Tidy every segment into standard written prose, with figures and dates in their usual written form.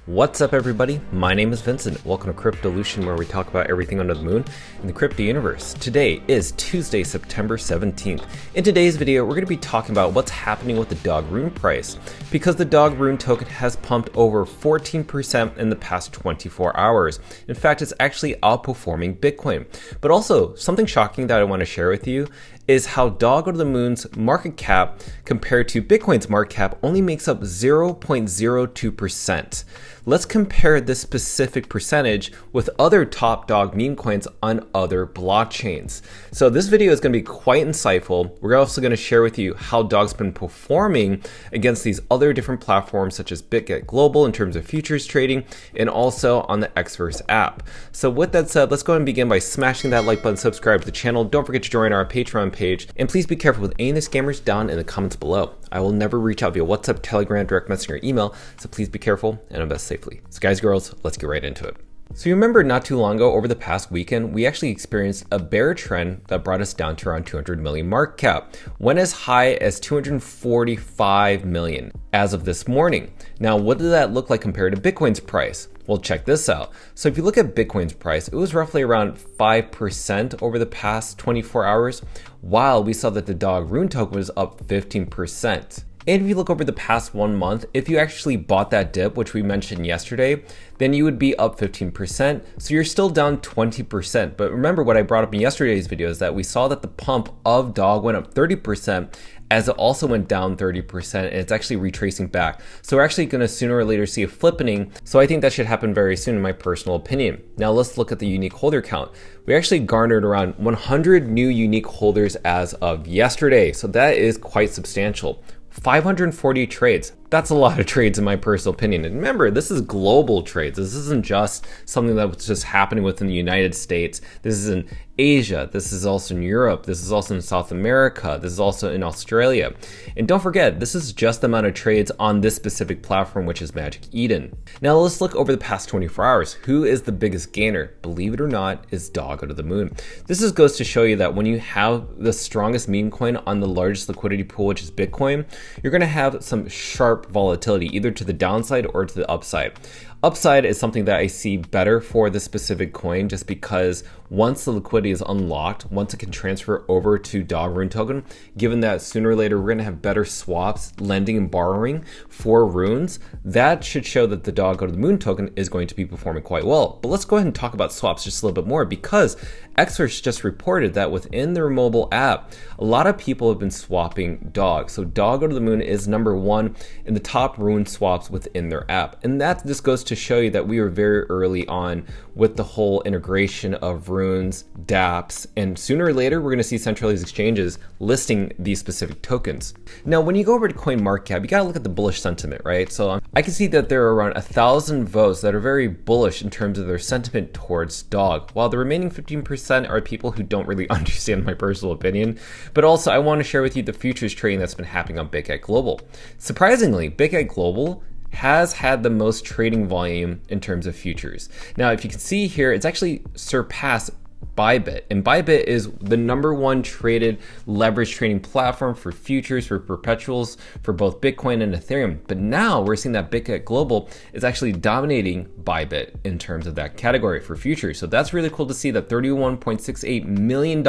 What's up everybody, my name is Vincent. Welcome to Cryptolution, where we talk about everything under the moon in the crypto universe. Today is Tuesday, September 17th. In today's video, we're going to be talking about what's happening with the dog rune price, because the dog rune token has pumped over 14% in the past 24 hours. In fact, it's actually outperforming Bitcoin. But also, something shocking that I want to share with you is how Dog Over the Moon's market cap compared to Bitcoin's market cap only makes up 0.02%. Let's compare this specific percentage with other top dog meme coins on other blockchains. So this video is going to be quite insightful. We're also going to share with you how Dog's been performing against these other different platforms such as BitGet Global in terms of futures trading, and also on the Xverse.App. So with that said, let's go ahead and begin by smashing that like button, subscribe to the channel. Don't forget to join our Patreon page, and please be careful with any of the scammers down in the comments below. I will never reach out via WhatsApp, Telegram, direct message, or email, so please be careful and invest safely. So guys, girls, let's get right into it. So you remember not too long ago, over the past weekend, we actually experienced a bear trend that brought us down to around 200 million market cap, went as high as 245 million as of this morning. Now, what did that look like compared to Bitcoin's price? Well, check this out. So if you look at Bitcoin's price, it was roughly around 5% over the past 24 hours, while we saw that the dog rune token was up 15%. And if you look over the past 1 month, if you actually bought that dip, which we mentioned yesterday, then you would be up 15%. So you're still down 20%. But remember what I brought up in yesterday's video is that we saw that the pump of Dog went up 30%, as it also went down 30%, and it's actually retracing back. So we're actually gonna sooner or later see a flippening. So I think that should happen very soon in my personal opinion. Now let's look at the unique holder count. We actually garnered around 100 new unique holders as of yesterday. So that is quite substantial. 540 trades. That's a lot of trades in my personal opinion. And remember, this is global trades. This isn't just something that was just happening within the United States. This is in Asia. This is also in Europe. This is also in South America. This is also in Australia. And don't forget, this is just the amount of trades on this specific platform, which is Magic Eden. Now let's look over the past 24 hours. Who is the biggest gainer? Believe it or not, is Dog Out of the Moon. This goes to show you that when you have the strongest meme coin on the largest liquidity pool, which is Bitcoin, you're going to have some sharp volatility, either to the downside or to the upside. Upside is something that I see better for this specific coin, just because once the liquidity is unlocked, once it can transfer over to Dog Rune token, given that sooner or later we're going to have better swaps, lending and borrowing for runes, that should show that the Dog Out of the Moon token is going to be performing quite well. But let's go ahead and talk about swaps just a little bit more, because Xverse just reported that within their mobile app, a lot of people have been swapping Dog. So Dog Out of the Moon is #1 in the top rune swaps within their app. And that just goes to show you that we were very early on with the whole integration of runes, dApps, and sooner or later we're going to see centralized exchanges listing these specific tokens. Now, when you go over to CoinMarketCap, you got to look at the bullish sentiment, right? So I can see that there are around 1,000 votes that are very bullish in terms of their sentiment towards Dog, while the remaining 15% are people who don't really understand my personal opinion. But also, I want to share with you the futures trading that's been happening on BitGet Global. Surprisingly, BitGet Global has had the most trading volume in terms of futures. Now, if you can see here, it's actually surpassed Bybit, and Bybit is the #1 traded leverage trading platform for futures, for perpetuals, for both Bitcoin and Ethereum. But now we're seeing that BitGet Global is actually dominating Bybit in terms of that category for futures. So that's really cool to see that $31.68 million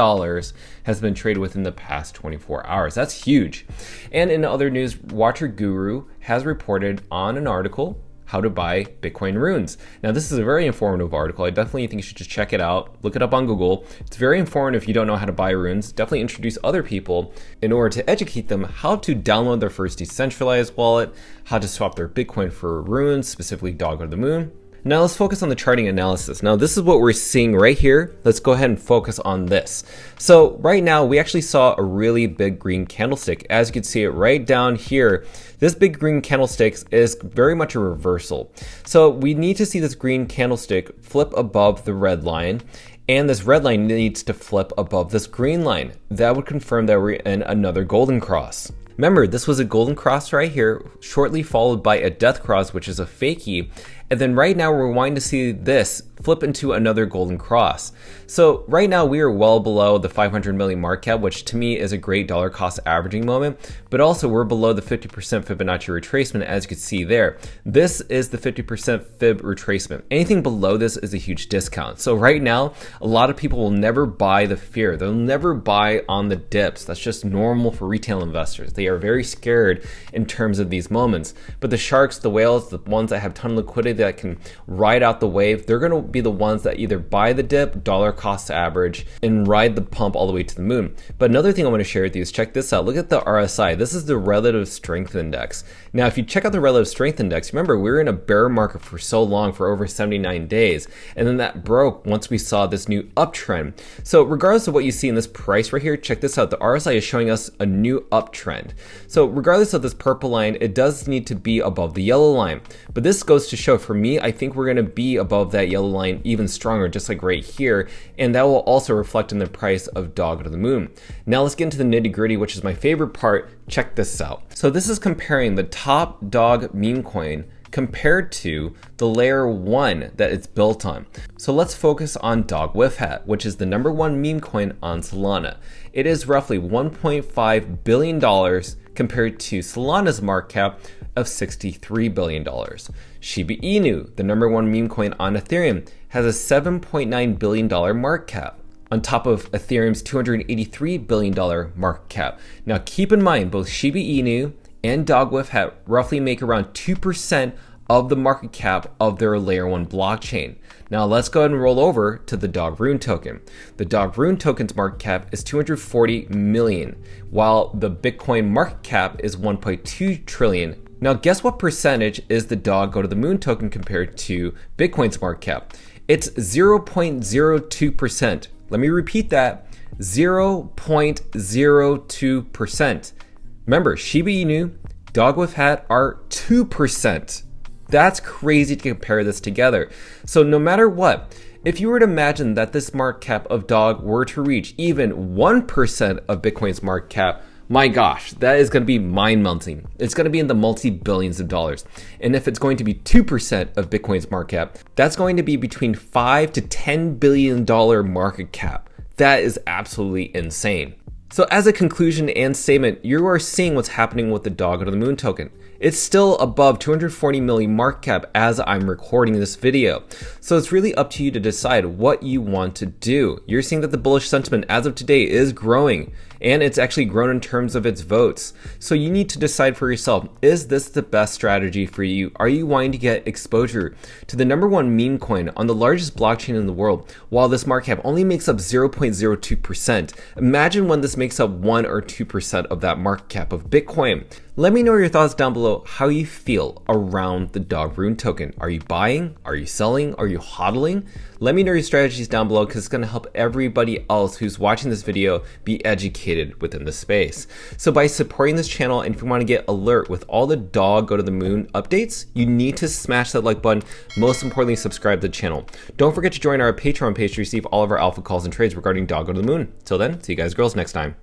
has been traded within the past 24 hours. That's huge. And in other news, Watcher Guru has reported on an article, How to Buy Bitcoin Runes. Now, this is a very informative article. I definitely think you should just check it out. Look it up on Google. It's very informative if you don't know how to buy runes. Definitely introduce other people in order to educate them how to download their first decentralized wallet, how to swap their Bitcoin for runes, specifically Dog Out of the Moon. Now let's focus on the charting analysis. Now this is what we're seeing right here. Let's go ahead and focus on this. So right now we actually saw a really big green candlestick. As you can see it right down here, this big green candlestick is very much a reversal. So we need to see this green candlestick flip above the red line, and this red line needs to flip above this green line. That would confirm that we're in another golden cross. Remember, this was a golden cross right here, shortly followed by a death cross, which is a fakie, And then right now we're wanting to see this flip into another golden cross. So right now we are well below the 500 million market cap, which to me is a great dollar cost averaging moment, but also we're below the 50% Fibonacci retracement, as you can see there. This is the 50% fib retracement. Anything below this is a huge discount. So right now, a lot of people will never buy the fear. They'll never buy on the dips. That's just normal for retail investors. They are very scared in terms of these moments. But the sharks, the whales, the ones that have a ton of liquidity that can ride out the wave, they're going to be the ones that either buy the dip, dollar cost average, and ride the pump all the way to the moon. But another thing I want to share with you is check this out. Look at the RSI. This is the relative strength index. Now, if you check out the relative strength index, remember we were in a bear market for so long, for over 79 days, and then that broke once we saw this new uptrend. So regardless of what you see in this price right here, check this out. The RSI is showing us a new uptrend. So regardless of this purple line, it does need to be above the yellow line. But this goes to show, for me, I think we're going to be above that yellow line even stronger, just like right here, and that will also reflect in the price of Dog to the Moon. Now let's get into the nitty gritty, which is my favorite part. Check this out. So this is comparing the top dog meme coin compared to the layer 1 that it's built on. So let's focus on Dog with Hat, which is the #1 meme coin on Solana. It is roughly $1.5 billion compared to Solana's market cap of $63 billion. Shiba Inu, the #1 meme coin on Ethereum, has a $7.9 billion market cap, on top of Ethereum's $283 billion market cap. Now keep in mind, both Shiba Inu and Dog with Hat roughly make around 2% of the market cap of their layer 1 blockchain. Now let's go ahead and roll over to the Dog Rune token. The Dog Rune token's market cap is 240 million, while the Bitcoin market cap is 1.2 trillion. Now guess what percentage is the Dog Go to the Moon token compared to Bitcoin's market cap? It's 0.02%. Let me repeat that, 0.02%. Remember, Shiba Inu, Dog with Hat are 2%. That's crazy to compare this together. So no matter what, if you were to imagine that this market cap of Dog were to reach even 1% of Bitcoin's market cap, my gosh, that is going to be mind-melting. It's going to be in the multi-billions of dollars. And if it's going to be 2% of Bitcoin's market cap, that's going to be between $5 to $10 billion market cap. That is absolutely insane. So as a conclusion and statement, you are seeing what's happening with the Dog to the Moon token. It's still above 240 million market cap as I'm recording this video. So it's really up to you to decide what you want to do. You're seeing that the bullish sentiment as of today is growing, and it's actually grown in terms of its votes. So you need to decide for yourself, is this the best strategy for you? Are you wanting to get exposure to the #1 meme coin on the largest blockchain in the world, while this market cap only makes up 0.02%? Imagine when this makes up 1 or 2% of that market cap of Bitcoin. Let me know your thoughts down below, how you feel around the Dog Rune token. Are you buying? Are you selling? Are you hodling? Let me know your strategies down below, because it's going to help everybody else who's watching this video be educated within the space. So by supporting this channel, and if you want to get alert with all the Dog Go to the Moon updates, you need to smash that like button. Most importantly, subscribe to the channel. Don't forget to join our Patreon page to receive all of our alpha calls and trades regarding Dog Go to the Moon. Till then, see you guys girls next time.